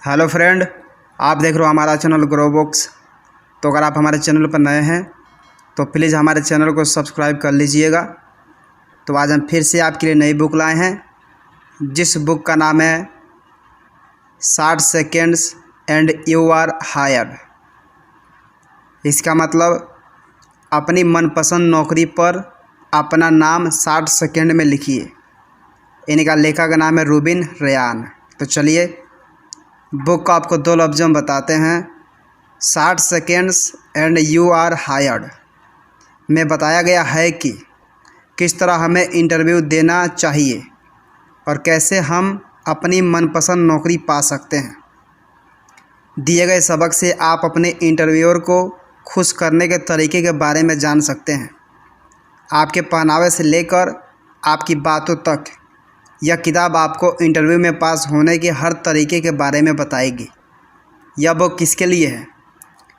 Hello friend, आप देख रहे हो हमारा चैनल ग्रो बुक्स। तो अगर आप हमारे चैनल पर नए हैं तो प्लीज़ हमारे चैनल को सब्सक्राइब कर लीजिएगा। तो आज हम फिर से आपके लिए नई बुक लाए हैं, जिस बुक का नाम है 60 seconds and you are hired. इसका मतलब अपनी मनपसंद नौकरी पर अपना नाम 60 सेकेंड में लिखिए। इनका लेखक का नाम है रूबिन रेयान। तो चलिए बुक को आपको दो लफ्ज़ों में बताते हैं। 60 seconds and you are hired में बताया गया है कि किस तरह हमें इंटरव्यू देना चाहिए और कैसे हम अपनी मनपसंद नौकरी पा सकते हैं। दिए गए सबक से आप अपने इंटरव्यूअर को खुश करने के तरीके के बारे में जान सकते हैं। आपके पहनावे से लेकर आपकी बातों तक यह किताब आपको इंटरव्यू में पास होने के हर तरीके के बारे में बताएगी। यह बुक किसके लिए है?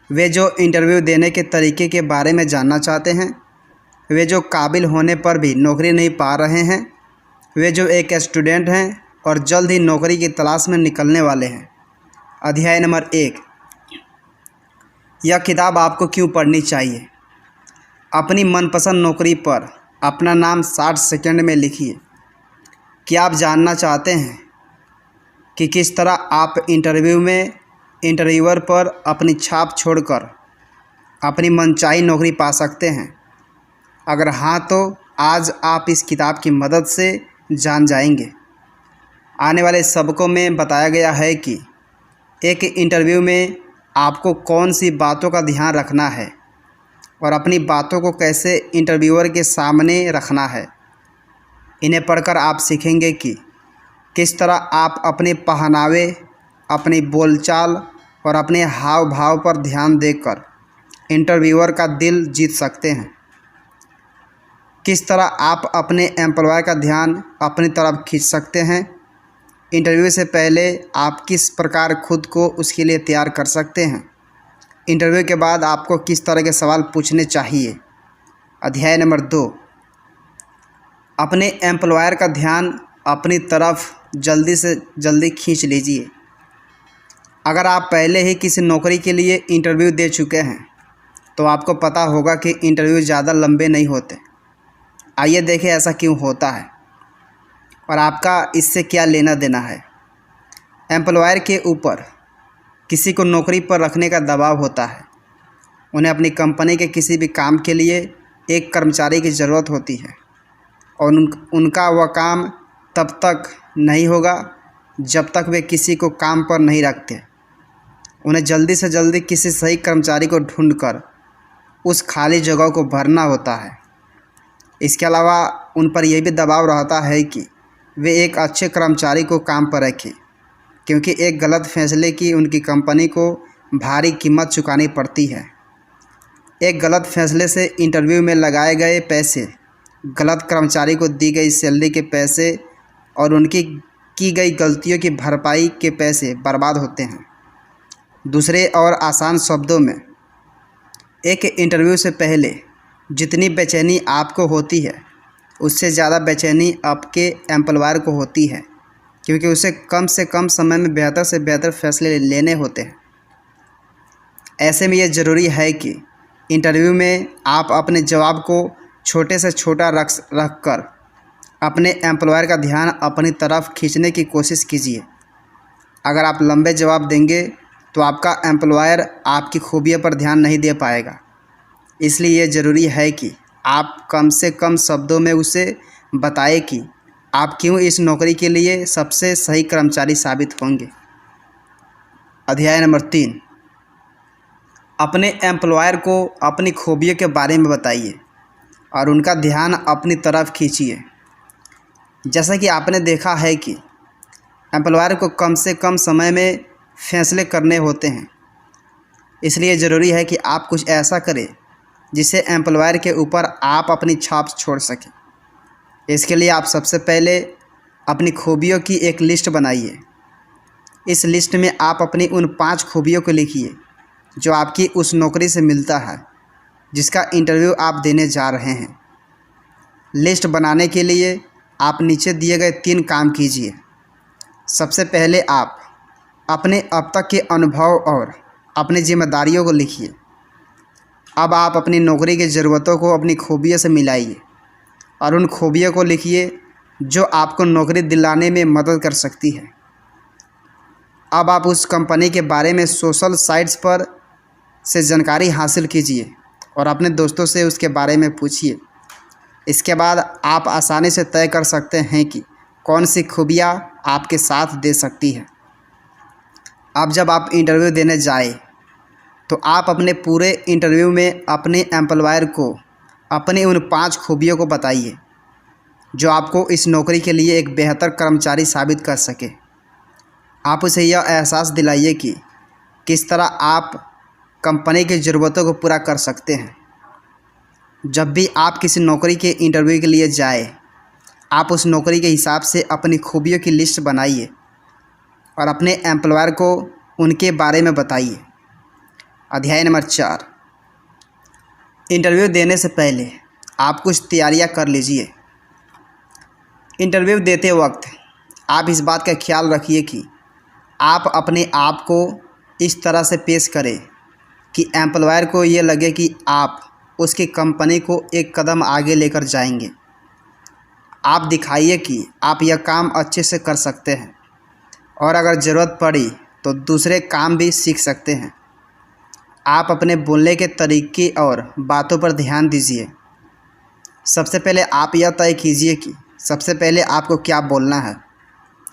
वे जो इंटरव्यू देने के तरीके के बारे में जानना चाहते हैं, वे जो काबिल होने पर भी नौकरी नहीं पा रहे हैं, वे जो एक स्टूडेंट हैं और जल्द ही नौकरी की तलाश में निकलने वाले हैं। अध्याय नंबर 1, यह किताब आपको क्यों पढ़नी चाहिए। अपनी मनपसंद नौकरी पर अपना नाम 60 सेकंड में लिखिए। क्या आप जानना चाहते हैं कि किस तरह आप इंटरव्यू में इंटरव्यूअर पर अपनी छाप छोड़कर अपनी मनचाही नौकरी पा सकते हैं? अगर हाँ, तो आज आप इस किताब की मदद से जान जाएंगे। आने वाले सबकों में बताया गया है कि एक इंटरव्यू में आपको कौन सी बातों का ध्यान रखना है और अपनी बातों को कैसे इंटरव्यूअर के सामने रखना है। इन्हें पढ़कर आप सीखेंगे कि किस तरह आप अपने पहनावे, अपनी बोलचाल और अपने हाव भाव पर ध्यान देकर इंटरव्यूअर का दिल जीत सकते हैं। किस तरह आप अपने एम्प्लॉयर का ध्यान अपनी तरफ खींच सकते हैं। इंटरव्यू से पहले आप किस प्रकार खुद को उसके लिए तैयार कर सकते हैं। इंटरव्यू के बाद आपको किस तरह के सवाल पूछने चाहिए। अध्याय नंबर 2, अपने एम्प्लॉयर का ध्यान अपनी तरफ जल्दी से जल्दी खींच लीजिए। अगर आप पहले ही किसी नौकरी के लिए इंटरव्यू दे चुके हैं तो आपको पता होगा कि इंटरव्यू ज़्यादा लंबे नहीं होते। आइए देखें ऐसा क्यों होता है और आपका इससे क्या लेना देना है। एम्प्लॉयर के ऊपर किसी को नौकरी पर रखने का दबाव होता है। उन्हें अपनी कंपनी के किसी भी काम के लिए एक कर्मचारी की ज़रूरत होती है और उनका वह काम तब तक नहीं होगा जब तक वे किसी को काम पर नहीं रखते। उन्हें जल्दी से जल्दी किसी सही कर्मचारी को ढूंढकर उस खाली जगह को भरना होता है। इसके अलावा उन पर यह भी दबाव रहता है कि वे एक अच्छे कर्मचारी को काम पर रखें, क्योंकि एक गलत फैसले की उनकी कंपनी को भारी कीमत चुकानी पड़ती है। एक गलत फैसले से इंटरव्यू में लगाए गए पैसे, गलत कर्मचारी को दी गई सैलरी के पैसे और उनकी की गई गलतियों की भरपाई के पैसे बर्बाद होते हैं। दूसरे और आसान शब्दों में, एक इंटरव्यू से पहले जितनी बेचैनी आपको होती है उससे ज़्यादा बेचैनी आपके एम्प्लॉयर को होती है, क्योंकि उसे कम से कम समय में बेहतर से बेहतर फैसले लेने होते हैं। ऐसे में यह ज़रूरी है कि इंटरव्यू में आप अपने जवाब को छोटे से छोटा रख कर अपने एम्प्लॉयर का ध्यान अपनी तरफ खींचने की कोशिश कीजिए। अगर आप लंबे जवाब देंगे तो आपका एम्प्लॉयर आपकी खूबियों पर ध्यान नहीं दे पाएगा। इसलिए यह ज़रूरी है कि आप कम से कम शब्दों में उसे बताएं कि आप क्यों इस नौकरी के लिए सबसे सही कर्मचारी साबित होंगे। अध्याय नंबर 3, अपने एम्प्लॉयर को अपनी खूबियों के बारे में बताइए और उनका ध्यान अपनी तरफ खींचिए। जैसा कि आपने देखा है कि एम्प्लॉयर को कम से कम समय में फैसले करने होते हैं, इसलिए ज़रूरी है कि आप कुछ ऐसा करें जिससे एम्प्लॉयर के ऊपर आप अपनी छाप छोड़ सकें। इसके लिए आप सबसे पहले अपनी खूबियों की एक लिस्ट बनाइए। इस लिस्ट में आप अपनी उन 5 खूबियों को लिखिए जो आपकी उस नौकरी से मिलता है जिसका इंटरव्यू आप देने जा रहे हैं। लिस्ट बनाने के लिए आप नीचे दिए गए 3 काम कीजिए। सबसे पहले आप अपने अब तक के अनुभव और अपनी जिम्मेदारियों को लिखिए। अब आप अपनी नौकरी की ज़रूरतों को अपनी खूबियों से मिलाइए और उन खूबियों को लिखिए जो आपको नौकरी दिलाने में मदद कर सकती है। अब आप उस कंपनी के बारे में सोशल साइट्स पर से जानकारी हासिल कीजिए और अपने दोस्तों से उसके बारे में पूछिए। इसके बाद आप आसानी से तय कर सकते हैं कि कौन सी खूबियाँ आपके साथ दे सकती है। अब जब आप इंटरव्यू देने जाए तो आप अपने पूरे इंटरव्यू में अपने एम्प्लॉयर को अपनी उन 5 खूबियों को बताइए जो आपको इस नौकरी के लिए एक बेहतर कर्मचारी साबित कर सके। आप उसे यह एहसास दिलाइए कि किस तरह आप कंपनी की ज़रूरतों को पूरा कर सकते हैं। जब भी आप किसी नौकरी के इंटरव्यू के लिए जाए, आप उस नौकरी के हिसाब से अपनी खूबियों की लिस्ट बनाइए और अपने एम्प्लॉयर को उनके बारे में बताइए। अध्याय नंबर 4, इंटरव्यू देने से पहले आप कुछ तैयारियां कर लीजिए। इंटरव्यू देते वक्त आप इस बात का ख्याल रखिए कि आप अपने आप को इस तरह से पेश करें कि एम्प्लॉयर को ये लगे कि आप उसकी कंपनी को एक कदम आगे लेकर जाएंगे। आप दिखाइए कि आप यह काम अच्छे से कर सकते हैं और अगर ज़रूरत पड़ी तो दूसरे काम भी सीख सकते हैं। आप अपने बोलने के तरीके और बातों पर ध्यान दीजिए। सबसे पहले आप यह तय कीजिए कि सबसे पहले आपको क्या बोलना है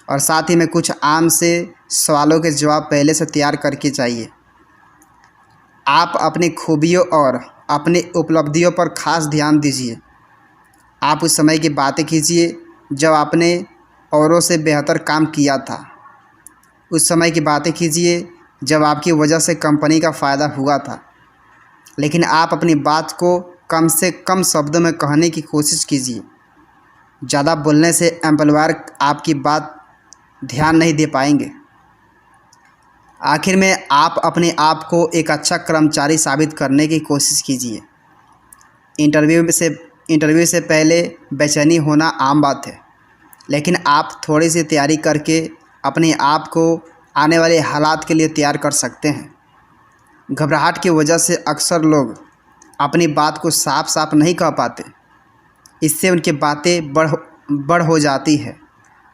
और साथ ही में कुछ आम से सवालों के जवाब पहले से तैयार करके जाइए। आप अपनी खूबियों और अपनी उपलब्धियों पर खास ध्यान दीजिए। आप उस समय की बातें कीजिए जब आपने औरों से बेहतर काम किया था। उस समय की बातें कीजिए जब आपकी वजह से कंपनी का फ़ायदा हुआ था, लेकिन आप अपनी बात को कम से कम शब्दों में कहने की कोशिश कीजिए। ज़्यादा बोलने से एम्प्लॉयर आपकी बात ध्यान नहीं दे पाएंगे। आखिर में आप अपने आप को एक अच्छा कर्मचारी साबित करने की कोशिश कीजिए। इंटरव्यू से पहले बेचैनी होना आम बात है, लेकिन आप थोड़ी सी तैयारी करके अपने आप को आने वाले हालात के लिए तैयार कर सकते हैं। घबराहट की वजह से अक्सर लोग अपनी बात को साफ साफ नहीं कह पाते। इससे उनकी बातें बढ़ हो जाती है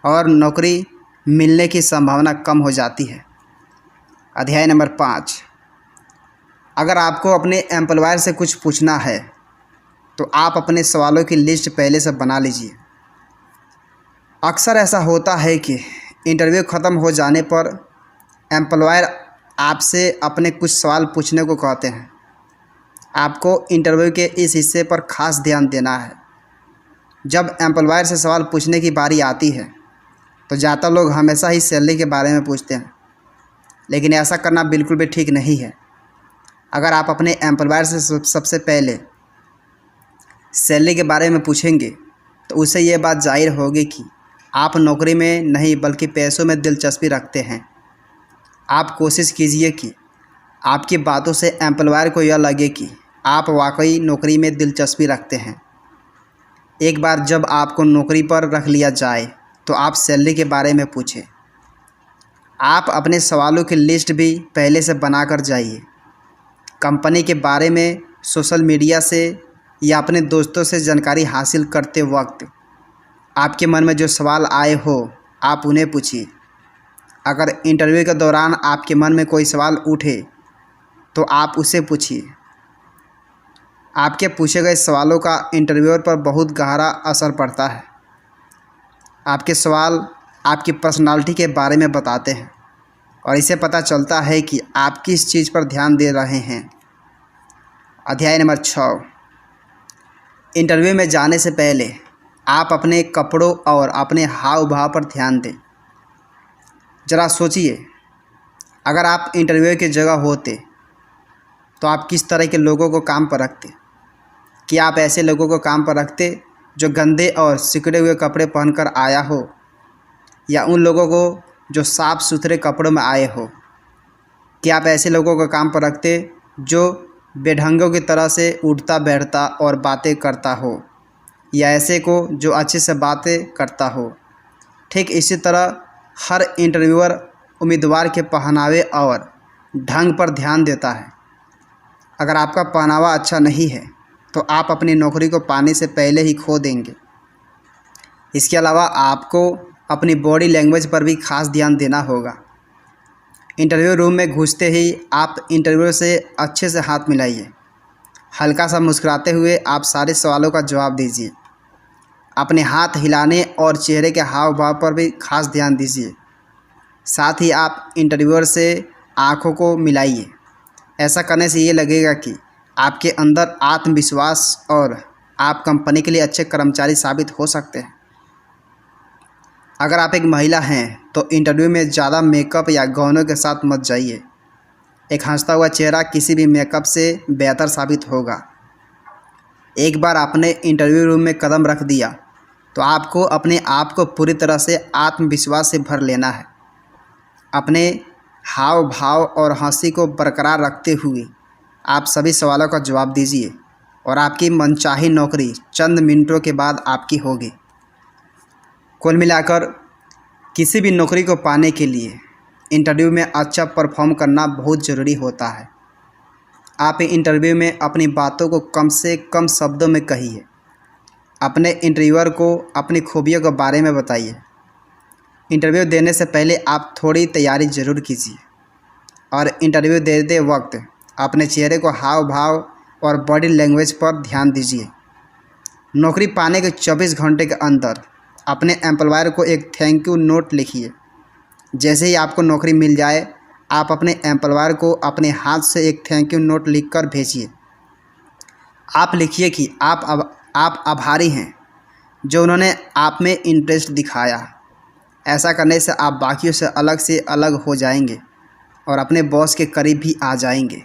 और नौकरी मिलने की संभावना कम हो जाती है। अध्याय नंबर 5, अगर आपको अपने एम्प्लॉयर से कुछ पूछना है तो आप अपने सवालों की लिस्ट पहले से बना लीजिए। अक्सर ऐसा होता है कि इंटरव्यू ख़त्म हो जाने पर एम्प्लॉयर आपसे अपने कुछ सवाल पूछने को कहते हैं। आपको इंटरव्यू के इस हिस्से पर खास ध्यान देना है। जब एम्प्लॉयर से सवाल पूछने की बारी आती है तो ज़्यादातर लोग हमेशा ही सैलरी के बारे में पूछते हैं, लेकिन ऐसा करना बिल्कुल भी ठीक नहीं है। अगर आप अपने एम्प्लॉयर से सबसे पहले सैलरी के बारे में पूछेंगे तो उससे ये बात जाहिर होगी कि आप नौकरी में नहीं बल्कि पैसों में दिलचस्पी रखते हैं। आप कोशिश कीजिए कि आपकी बातों से एम्प्लॉयर को यह लगे कि आप वाकई नौकरी में दिलचस्पी रखते हैं। एक बार जब आपको नौकरी पर रख लिया जाए तो आप सैलरी के बारे में पूछें। आप अपने सवालों की लिस्ट भी पहले से बना कर जाइए। कंपनी के बारे में सोशल मीडिया से या अपने दोस्तों से जानकारी हासिल करते वक्त आपके मन में जो सवाल आए हो आप उन्हें पूछिए। अगर इंटरव्यू के दौरान आपके मन में कोई सवाल उठे तो आप उसे पूछिए। आपके पूछे गए सवालों का इंटरव्यूअर पर बहुत गहरा असर पड़ता है। आपके सवाल आपकी पर्सनालिटी के बारे में बताते हैं और इससे पता चलता है कि आप किस चीज़ पर ध्यान दे रहे हैं। अध्याय नंबर 6, इंटरव्यू में जाने से पहले आप अपने कपड़ों और अपने हाव भाव पर ध्यान दें। ज़रा सोचिए, अगर आप इंटरव्यू की जगह होते तो आप किस तरह के लोगों को काम पर रखते? क्या आप ऐसे लोगों को काम पर रखते जो गंदे और सिकुड़े हुए कपड़े पहनकर आया हो, या उन लोगों को जो साफ़ सुथरे कपड़ों में आए हो? क्या आप ऐसे लोगों को काम पर रखते जो बेढंगों की तरह से उठता बैठता और बातें करता हो, या ऐसे को जो अच्छे से बातें करता हो? ठीक इसी तरह हर इंटरव्यूअर उम्मीदवार के पहनावे और ढंग पर ध्यान देता है। अगर आपका पहनावा अच्छा नहीं है तो आप अपनी नौकरी को पाने से पहले ही खो देंगे। इसके अलावा आपको अपनी बॉडी लैंग्वेज पर भी खास ध्यान देना होगा। इंटरव्यू रूम में घुसते ही आप इंटरव्यू से अच्छे से हाथ मिलाइए। हल्का सा मुस्कुराते हुए आप सारे सवालों का जवाब दीजिए। अपने हाथ हिलाने और चेहरे के हाव भाव पर भी खास ध्यान दीजिए। साथ ही आप इंटरव्यूअर से आंखों को मिलाइए। ऐसा करने से ये लगेगा कि आपके अंदर आत्मविश्वास और आप कंपनी के लिए अच्छे कर्मचारी साबित हो सकते हैं। अगर आप एक महिला हैं तो इंटरव्यू में ज़्यादा मेकअप या गहनों के साथ मत जाइए। एक हंसता हुआ चेहरा किसी भी मेकअप से बेहतर साबित होगा। एक बार आपने इंटरव्यू रूम में कदम रख दिया तो आपको अपने आप को पूरी तरह से आत्मविश्वास से भर लेना है। अपने हाव भाव और हंसी को बरकरार रखते हुए आप सभी सवालों का जवाब दीजिए और आपकी मनचाही नौकरी चंद मिनटों के बाद आपकी होगी। कुल मिलाकर किसी भी नौकरी को पाने के लिए इंटरव्यू में अच्छा परफॉर्म करना बहुत ज़रूरी होता है। आप इंटरव्यू में अपनी बातों को कम से कम शब्दों में कहिए। अपने इंटरव्यूअर को अपनी खूबियों के बारे में बताइए। इंटरव्यू देने से पहले आप थोड़ी तैयारी ज़रूर कीजिए और इंटरव्यू देते वक्त अपने चेहरे को हाव भाव और बॉडी लैंग्वेज पर ध्यान दीजिए। नौकरी पाने के 24 घंटे के अंदर अपने एम्प्लॉयर को एक थैंक यू नोट लिखिए। जैसे ही आपको नौकरी मिल जाए आप अपने एम्प्लॉयर को अपने हाथ से एक थैंक यू नोट लिखकर भेजिए। आप लिखिए कि आप आभारी हैं जो उन्होंने आप में इंटरेस्ट दिखाया। ऐसा करने से आप बाकियों से अलग हो जाएंगे और अपने बॉस के करीब भी आ जाएंगे।